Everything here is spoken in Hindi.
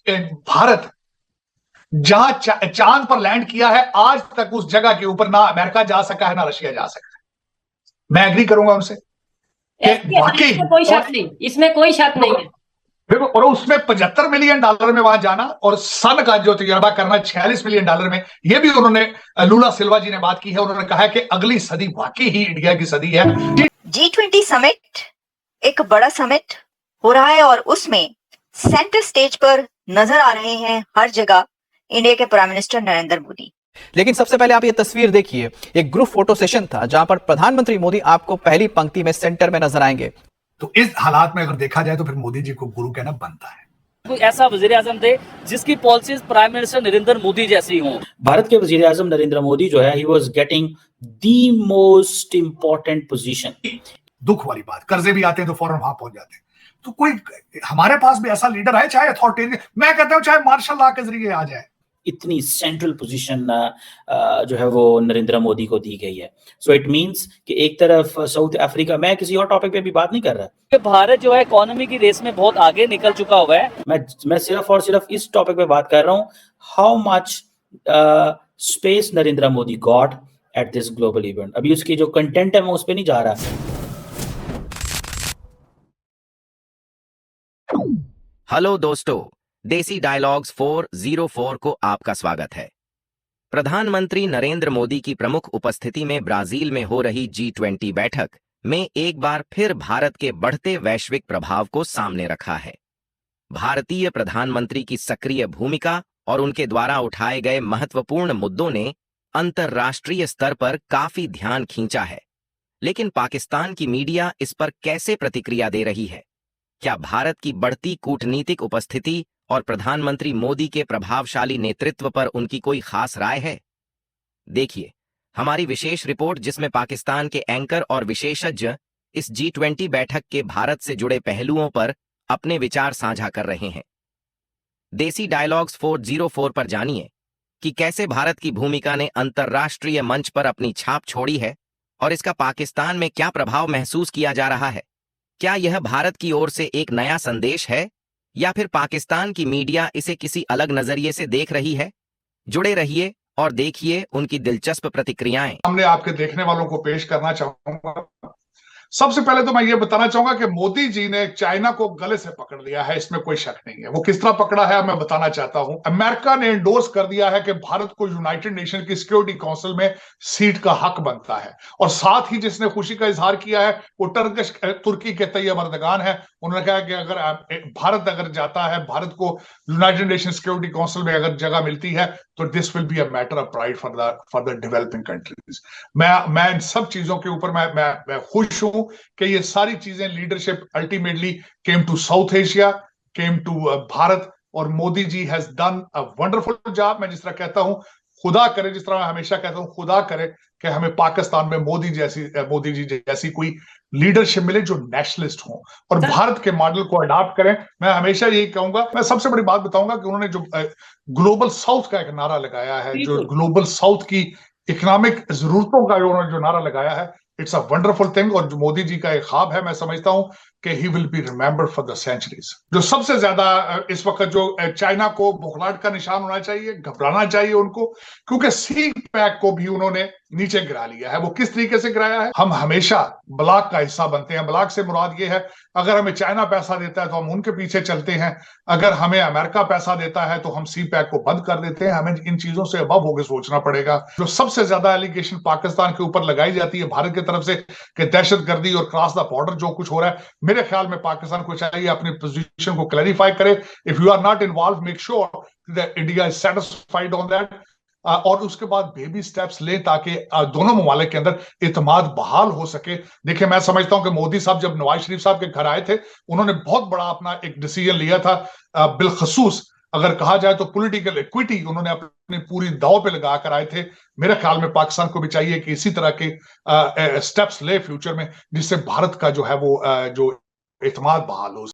भारत जहां चांद पर लैंड किया है, आज तक उस जगह के ऊपर ना अमेरिका जा सका है ना रशिया जा सका है। मैं एग्री करूंगा उनसे कि वाकई, इसमें कोई शक नहीं, इसमें कोई शक नहीं है। देखो, और उसमें $75 मिलियन में वहां जाना और सन का जो तजर्बा करना $46 मिलियन में, ये भी उन्होंने, लूला सिल्वा जी ने बात की है। उन्होंने कहा है कि अगली सदी वाकई ही इंडिया की सदी है। G20 समिट एक बड़ा समिट हो रहा है और उसमें सेंटर स्टेज पर नजर आ रहे हैं हर जगह इंडिया के प्राइम मिनिस्टर नरेंद्र मोदी। लेकिन सबसे पहले आप ये तस्वीर देखिए, एक ग्रुप फोटो सेशन था जहां पर प्रधानमंत्री मोदी आपको पहली पंक्ति में सेंटर में नजर आएंगे। तो इस हालात में अगर देखा जाए तो फिर मोदी जी को गुरु कहना बनता है। कोई ऐसा वजीर आजम थे जिसकी policies prime minister Narendra Modi जैसी हों। भारत के वजीर आजम नरेंद्र मोदी जो है, he was getting the most important position. दुख वाली बात, कर्जे भी आते हैं तो फौरन वहां पहुंच जाते हैं। तो कोई हमारे पास भी ऐसा लीडर है, चाहे अथॉरिटेरियन, मैं कहता हूं चाहे मार्शल लॉ के जरिए आ जाए, इतनी सेंट्रल पोजीशन जो है वो नरेंद्र मोदी को दी गई है। सो इट मींस कि एक तरफ साउथ अफ्रीका, मैं किसी और टॉपिक पे भी बात नहीं कर रहा, भारत जो है इकोनॉमी की रेस में बहुत आगे निकल चुका हुआ है। मैं सिर्फ और सिर्फ इस टॉपिक पे बात कर रहा हूं, how much space Narendra Modi got at this global event. अभी उसकी जो कंटेंट है मैं उस पर नहीं जा रहा। हेलो दोस्तों, देसी डायलॉग्स 404 को आपका स्वागत है। प्रधानमंत्री नरेंद्र मोदी की प्रमुख उपस्थिति में ब्राजील में हो रही G20 बैठक में एक बार फिर भारत के बढ़ते वैश्विक प्रभाव को सामने रखा है। भारतीय प्रधानमंत्री की सक्रिय भूमिका और उनके द्वारा उठाए गए महत्वपूर्ण मुद्दों ने अंतर्राष्ट्रीय स्तर पर काफी ध्यान खींचा है। लेकिन पाकिस्तान की मीडिया इस पर कैसे प्रतिक्रिया दे रही है? क्या भारत की बढ़ती कूटनीतिक उपस्थिति और प्रधानमंत्री मोदी के प्रभावशाली नेतृत्व पर उनकी कोई खास राय है? देखिए हमारी विशेष रिपोर्ट, जिसमें पाकिस्तान के एंकर और विशेषज्ञ इस G20 बैठक के भारत से जुड़े पहलुओं पर अपने विचार साझा कर रहे हैं। देसी डायलॉग्स 404 पर जानिए कि कैसे भारत की भूमिका ने अंतर्राष्ट्रीय मंच पर अपनी छाप छोड़ी है और इसका पाकिस्तान में क्या प्रभाव महसूस किया जा रहा है। क्या यह भारत की ओर से एक नया संदेश है या फिर पाकिस्तान की मीडिया इसे किसी अलग नजरिए से देख रही है? जुड़े रहिए और देखिए उनकी दिलचस्प प्रतिक्रियाएं। हमने आपके देखने वालों को पेश करना चाहूंगा। सबसे पहले तो मैं ये बताना चाहूंगा कि मोदी जी ने चाइना को गले से पकड़ लिया है, इसमें कोई शक नहीं है। वो किस तरह पकड़ा है मैं बताना चाहता हूं। अमेरिका ने एंडोर्स कर दिया है कि भारत को यूनाइटेड नेशन की सिक्योरिटी काउंसिल में सीट का हक बनता है, और साथ ही जिसने खुशी का इजहार किया है वो तुर्की के तैयब अर्दगान है। उन्होंने कहा कि अगर भारत अगर जाता है, भारत को यूनाइटेड नेशन सिक्योरिटी काउंसिल में अगर जगह मिलती है तो this will be a matter of pride for the developing countries. मैं इन सब चीजों के ऊपर मैं खुश हूं कि ये सारी चीजें, leadership ultimately came to South Asia, came to Bharat, और Modi ji has done a wonderful job. मैं जिस तरह कहता हूं, खुदा करे, जिस तरह मैं हमेशा कहता हूं, खुदा करे कि हमें पाकिस्तान में मोदी जी जैसी कोई लीडरशिप मिले जो नेशनलिस्ट हो और भारत के मॉडल को अडॉप्ट करें। मैं हमेशा यही कहूंगा। मैं सबसे बड़ी बात बताऊंगा कि उन्होंने जो ग्लोबल साउथ का एक नारा लगाया है, जो ग्लोबल साउथ की इकोनॉमिक जरूरतों का उन्होंने जो नारा लगाया है, इट्स अ वंडरफुल थिंग। और जो मोदी जी का एक ख्वाब है, मैं समझता हूं कि he will be remembered for the centuries. जो सबसे ज्यादा इस वक्त जो चाइना को बुखलाहट का निशान होना चाहिए, घबराना चाहिए उनको, क्योंकि सी पैक को भी उन्होंने नीचे गिरा लिया है। वो किस तरीके से गिराया है? हम हमेशा ब्लॉक का हिस्सा बनते हैं। ब्लॉक से मुराद ये है, अगर हमें चाइना पैसा देता है तो हम उनके पीछे चलते हैं, अगर हमें अमेरिका पैसा देता है तो हम सी पैक को बंद कर देते हैं। हमें इन चीजों से अबव होकर सोचना पड़ेगा। जो सबसे ज्यादा एलिगेशन पाकिस्तान के ऊपर लगाई जाती है भारत की तरफ से कि दहशतगर्दी और क्रॉस द बॉर्डर जो कुछ हो रहा है, मेरे ख्याल में पाकिस्तान को चाहिए अपनी पोजीशन को क्लैरिफाई करे। If you are not involve, make sure that India is satisfied on that, और उसके बाद बेबी स्टेप्स ले ताकि दोनों ममालिक के अंदर इत्मीनान बहाल हो सके। देखिए, मैं समझता हूं कि मोदी साहब जब नवाज शरीफ साहब के घर आए थे, उन्होंने बहुत बड़ा अपना एक डिसीजन लिया था। बिलखसूस अगर कहा जाए तो पॉलिटिकल इक्विटी उन्होंने अपनी पूरी दांव पे लगा कर आए थे। मेरे ख्याल में पाकिस्तान को भी चाहिए कि इसी तरह के स्टेप्स ले फ्यूचर में, जिससे भारत का जो है वो जो इत्मीनान बहाल हो।